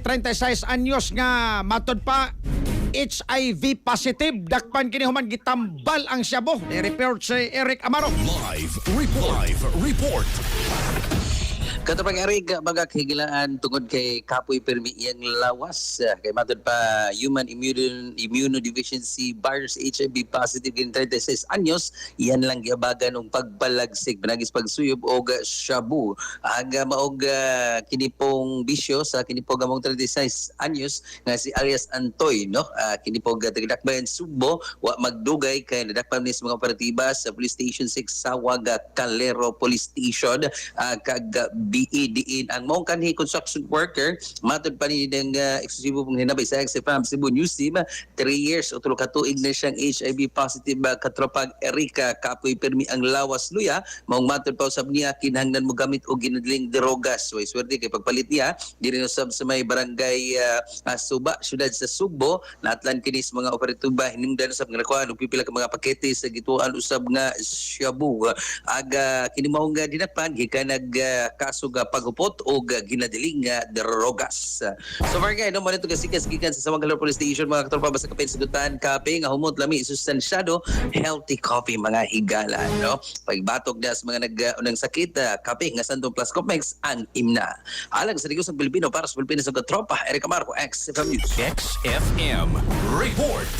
36 anyos nga matod pa HIV positive dakpan kini human gitambal ang Shabu. Ni-report si Eric Amaro. Live report. Katapang Eric, mga kahigilaan tungod kay Kapoy Permi iyang lawas. Kay matod pa human immunodeficiency virus HIV positive in 36 anyos. Iyan lang giabagan ng pagbalagsig panagis pagsuyop og shabu. Aga maog kinipong bisyo sa kinipong among 36 anyos nga si Arias Antoy, no? Kinipong tagadakbayan Subo wa magdugay kay nadakpan ni sa mga operatiba sa Police Station 6 Sawag Calero Police Station kag BEDin ang mong kanhi construction worker matod pa ni ng eksklusibo pong hinabay sa XFM Cebu News Team 3 years o 3 katuig na siyang HIV positive katropag Erika Kapoy Permi ang lawas luya maong matod pa usab niya kinahanglan mo gamit og ginadling drogas way swerte kay pagpalit niya diri usab sa may barangay Suba syudad sa Subo natlan kini sa mga operatiba hinungdan usab nga nakuha og pipila ka mga pakete sa gituan usab nga shabu aga kini mao nga dinapan gikan nag kaso nga pagupot o ginadiling drogas. So far guys, no mo nito kasikas gikan sa Sawag Calero Police Station mga katropa basta kapin sagutan kape nga humot lami sustansyado healthy coffee mga higala, no? Pagbatok na sa mga nag-unang sakit kape nga Sandong Plus Complex ang imna. Alang sa Digos ng Pilipino para sa Pilipinas sa katropa Eric Amarco XFM News. XFM report.